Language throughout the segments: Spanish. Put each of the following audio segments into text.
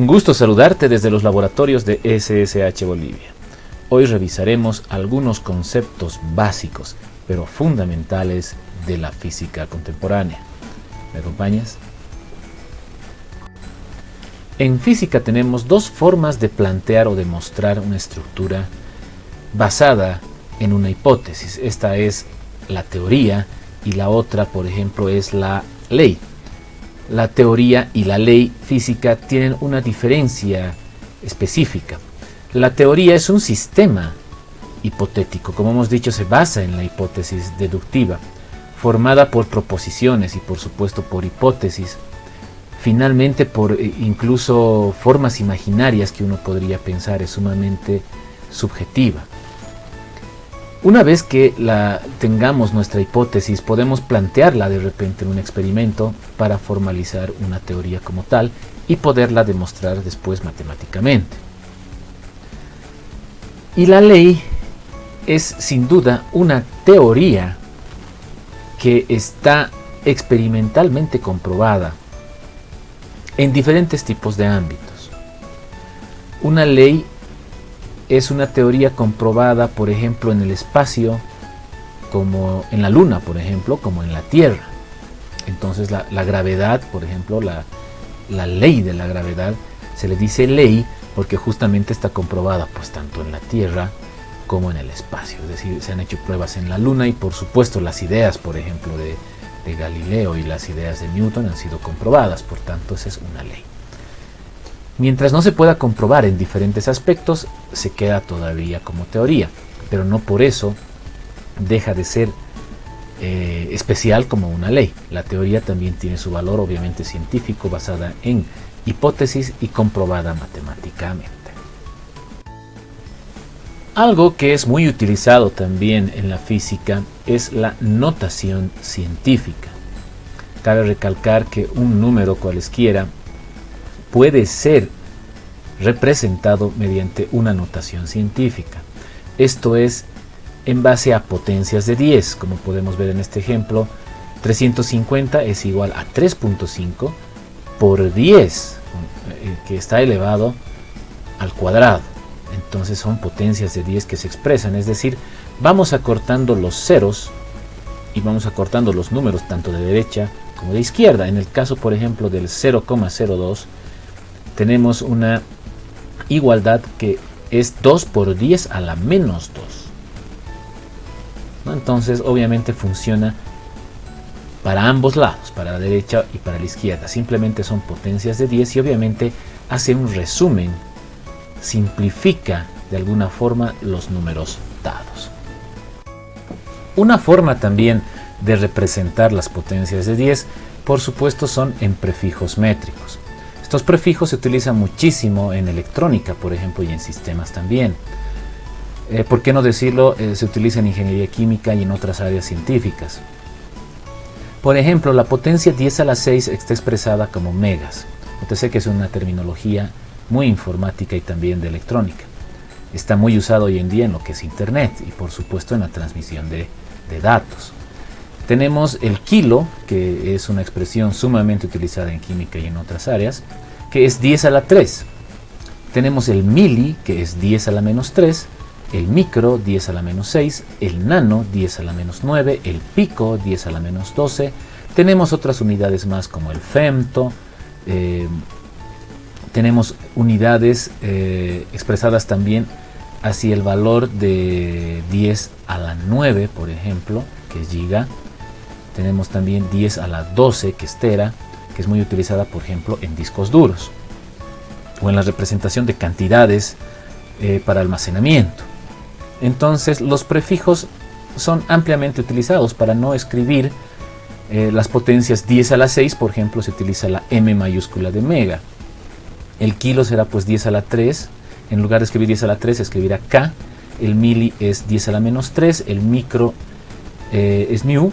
Un gusto saludarte desde los laboratorios de SSH Bolivia. Hoy revisaremos algunos conceptos básicos, pero fundamentales de la física contemporánea. ¿Me acompañas? En física tenemos dos formas de plantear o demostrar una estructura basada en una hipótesis. Esta es la teoría y la otra, por ejemplo, es la ley. La teoría y la ley física tienen una diferencia específica. La teoría es un sistema hipotético, como hemos dicho, se basa en la hipótesis deductiva, formada por proposiciones y por supuesto por hipótesis, finalmente por incluso formas imaginarias que uno podría pensar, es sumamente subjetiva. Una vez que tengamos nuestra hipótesis, podemos plantearla de repente en un experimento para formalizar una teoría como tal y poderla demostrar después matemáticamente. Y la ley es sin duda una teoría que está experimentalmente comprobada en diferentes tipos de ámbitos. Una ley es una teoría comprobada, por ejemplo, en el espacio, como en la Luna, por ejemplo, como en la Tierra. Entonces la gravedad, por ejemplo, la ley de la gravedad, se le dice ley porque justamente está comprobada pues tanto en la Tierra como en el espacio. Es decir, se han hecho pruebas en la Luna y por supuesto las ideas, por ejemplo, de Galileo y las ideas de Newton han sido comprobadas, por tanto esa es una ley. Mientras no se pueda comprobar en diferentes aspectos, se queda todavía como teoría, pero no por eso deja de ser especial como una ley. La teoría también tiene su valor, obviamente científico, basada en hipótesis y comprobada matemáticamente. Algo que es muy utilizado también en la física es la notación científica. Cabe recalcar que un número cualesquiera puede ser representado mediante una notación científica. Esto es en base a potencias de 10, como podemos ver en este ejemplo. 350 es igual a 3.5 por 10, que está elevado al cuadrado. Entonces son potencias de 10 que se expresan, es decir, vamos acortando los ceros y vamos acortando los números tanto de derecha como de izquierda. En el caso, por ejemplo, del 0,02, tenemos una igualdad que es 2 por 10 a la menos 2. ¿No? Entonces, obviamente funciona para ambos lados, para la derecha y para la izquierda. Simplemente son potencias de 10 y obviamente hace un resumen, simplifica de alguna forma los números dados. Una forma también de representar las potencias de 10, por supuesto, son en prefijos métricos. Estos prefijos se utilizan muchísimo en electrónica, por ejemplo, y en sistemas también. ¿Por qué no decirlo? Se utiliza en ingeniería química y en otras áreas científicas. Por ejemplo, la potencia 10 a la 6 está expresada como megas. Usted que es una terminología muy informática y también de electrónica. Está muy usado hoy en día en lo que es Internet y por supuesto en la transmisión de datos. Tenemos el kilo, que es una expresión sumamente utilizada en química y en otras áreas, que es 10 a la 3. Tenemos el mili, que es 10 a la menos 3, el micro, 10 a la menos 6, el nano, 10 a la menos 9, el pico, 10 a la menos 12. Tenemos otras unidades más como el femto. Tenemos unidades expresadas también hacia el valor de 10 a la 9, por ejemplo, que es giga. Tenemos también 10 a la 12, que es tera, que es muy utilizada, por ejemplo, en discos duros o en la representación de cantidades para almacenamiento. Entonces, los prefijos son ampliamente utilizados para no escribir las potencias 10 a la 6, por ejemplo, se utiliza la M mayúscula de mega. El kilo será pues 10 a la 3, en lugar de escribir 10 a la 3, escribirá K. El mili es 10 a la menos 3, el micro es mu.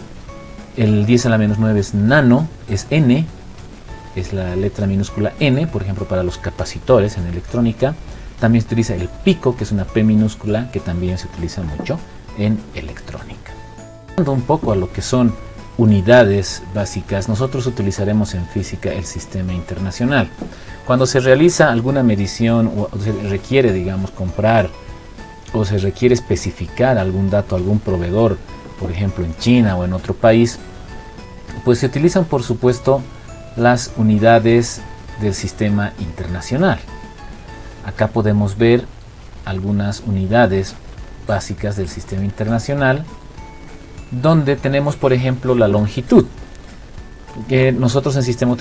El 10 a la menos 9 es nano, es N, es la letra minúscula N, por ejemplo, para los capacitores en electrónica. También se utiliza el pico, que es una P minúscula, que también se utiliza mucho en electrónica. Hablando un poco a lo que son unidades básicas nosotros utilizaremos en física el sistema internacional. Cuando se realiza alguna medición o se requiere, digamos, comprar o se requiere especificar algún dato a algún proveedor, por ejemplo en China o en otro país, pues se utilizan por supuesto las unidades del sistema internacional. Acá podemos ver algunas unidades básicas del sistema internacional, donde tenemos por ejemplo la longitud, que nosotros en sistema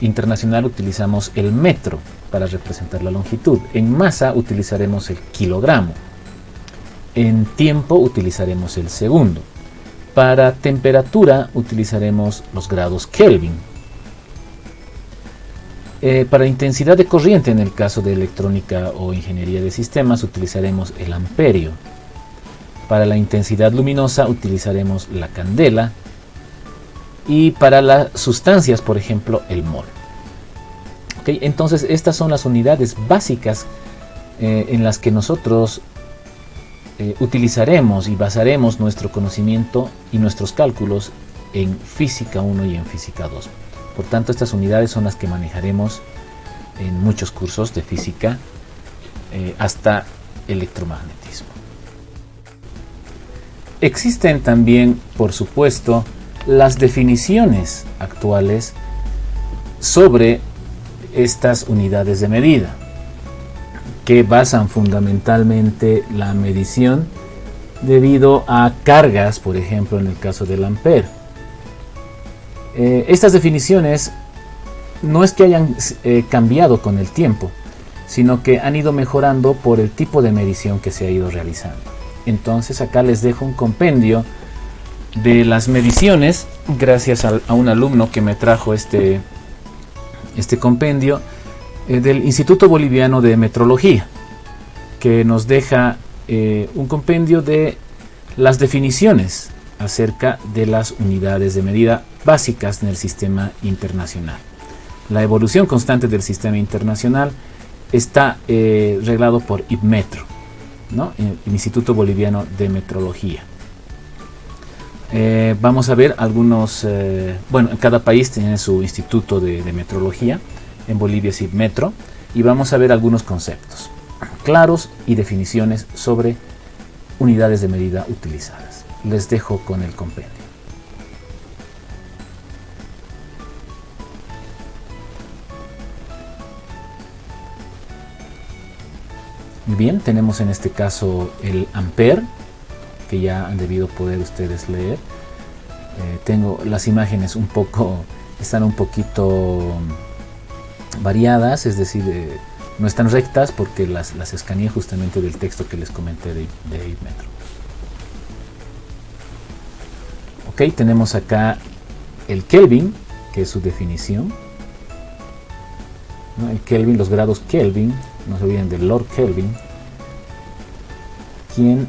internacional utilizamos el metro para representar la longitud. En masa utilizaremos el kilogramo. En tiempo utilizaremos el segundo. Para temperatura utilizaremos los grados Kelvin. Para intensidad de corriente, en el caso de electrónica o ingeniería de sistemas, utilizaremos el amperio. Para la intensidad luminosa utilizaremos la candela. Y para las sustancias, por ejemplo, el mol. ¿Okay? Entonces, estas son las unidades básicas en las que nosotros utilizaremos y basaremos nuestro conocimiento y nuestros cálculos en física 1 y en física 2. Por tanto, estas unidades son las que manejaremos en muchos cursos de física hasta electromagnetismo. Existen también, por supuesto, las definiciones actuales sobre estas unidades de medida, que basan fundamentalmente la medición debido a cargas, por ejemplo en el caso del ampere. Estas definiciones no es que hayan cambiado con el tiempo, sino que han ido mejorando por el tipo de medición que se ha ido realizando. Entonces acá les dejo un compendio de las mediciones, gracias a un alumno que me trajo este compendio del Instituto Boliviano de Metrología, que nos deja un compendio de las definiciones acerca de las unidades de medida básicas en el sistema internacional. La evolución constante del sistema internacional está reglado por IBMetro, ¿no? El Instituto Boliviano de Metrología. Vamos a ver algunos, bueno, cada país tiene su instituto de metrología. En Bolivia es IBMetro, y vamos a ver algunos conceptos claros y definiciones sobre unidades de medida utilizadas. Les dejo con el compendio. Bien, tenemos en este caso el ampere, que ya han debido poder ustedes leer. Tengo las imágenes están un poquito variadas, es decir, no están rectas porque las escaneé justamente del texto que les comenté de IBMetro. Ok, tenemos acá el Kelvin, que es su definición, ¿no? El Kelvin, los grados Kelvin, no se olviden del Lord Kelvin, quien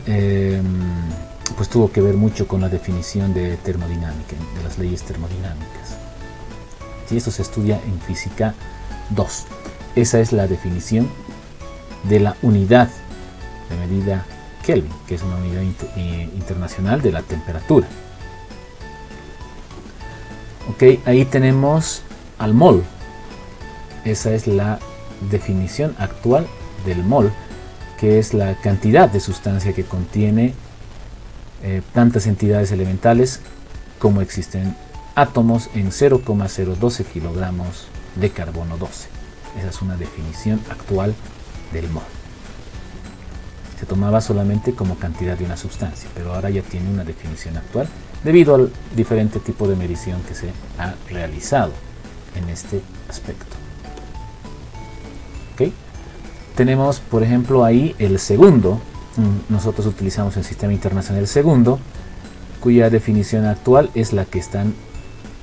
pues tuvo que ver mucho con la definición de termodinámica, de las leyes termodinámicas. Y esto se estudia en física 2. Esa es la definición de la unidad de medida Kelvin, que es una unidad internacional de la temperatura. Ok, ahí tenemos al mol. Esa es la definición actual del mol, que es la cantidad de sustancia que contiene tantas entidades elementales como existen átomos en 0,012 kilogramos de carbono 12. Esa es una definición actual del mol. Se tomaba solamente como cantidad de una sustancia, pero ahora ya tiene una definición actual debido al diferente tipo de medición que se ha realizado en este aspecto. ¿Okay? Tenemos, por ejemplo, ahí el segundo. Nosotros utilizamos el sistema internacional el segundo, cuya definición actual es la que están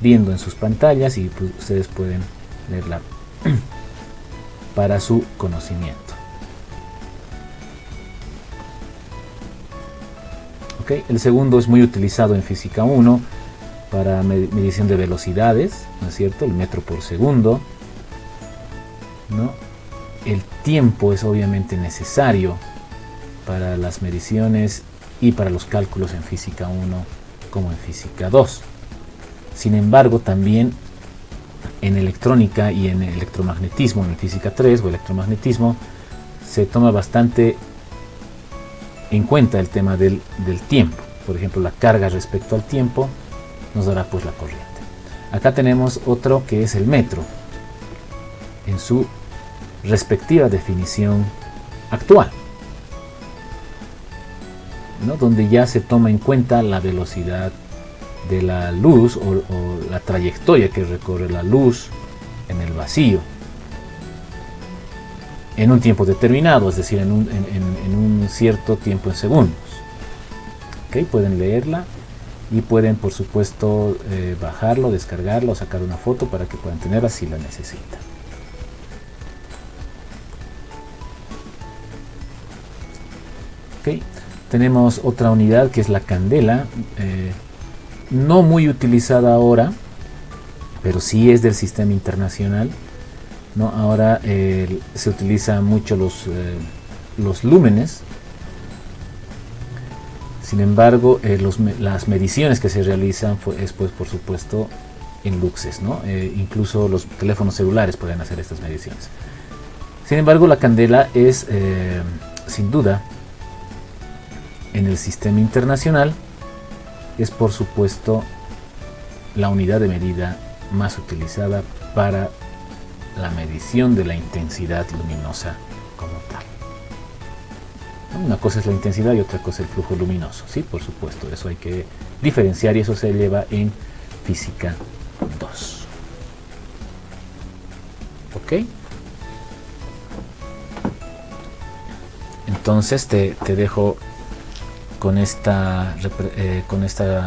viendo en sus pantallas, y pues ustedes pueden leerla para su conocimiento. Okay. El segundo es muy utilizado en física 1 para medición de velocidades, ¿no es cierto? El metro por segundo, ¿no? El tiempo es obviamente necesario para las mediciones y para los cálculos en física 1 como en física 2. Sin embargo, también en electrónica y en electromagnetismo, en física 3 o electromagnetismo, se toma bastante en cuenta el tema del tiempo. Por ejemplo, la carga respecto al tiempo nos dará pues la corriente. Acá tenemos otro que es el metro, en su respectiva definición actual, ¿no? Donde ya se toma en cuenta la velocidad de la luz o la trayectoria que recorre la luz en el vacío en un tiempo determinado, es decir, en un cierto tiempo en segundos. ¿Okay? Pueden leerla y pueden, por supuesto, bajarlo, descargarlo, sacar una foto para que puedan tenerla si la necesitan. ¿Okay? Tenemos otra unidad que es la candela, no muy utilizada ahora, pero sí es del sistema internacional, ¿no? Ahora se utilizan mucho los lúmenes. Sin embargo, las mediciones que se realizan es pues, por supuesto, en luxes, ¿no? Incluso los teléfonos celulares pueden hacer estas mediciones. Sin embargo, la candela es, sin duda, en el sistema internacional, es por supuesto la unidad de medida más utilizada para la medición de la intensidad luminosa como tal. Una cosa es la intensidad y otra cosa el flujo luminoso, sí, por supuesto, eso hay que diferenciar y eso se lleva en física 2. ¿Ok? Entonces te dejo con esta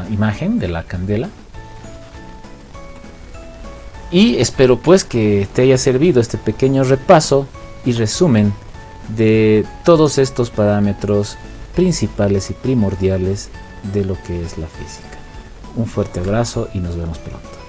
imagen de la candela y espero pues que te haya servido este pequeño repaso y resumen de todos estos parámetros principales y primordiales de lo que es la física. Un fuerte abrazo y nos vemos pronto.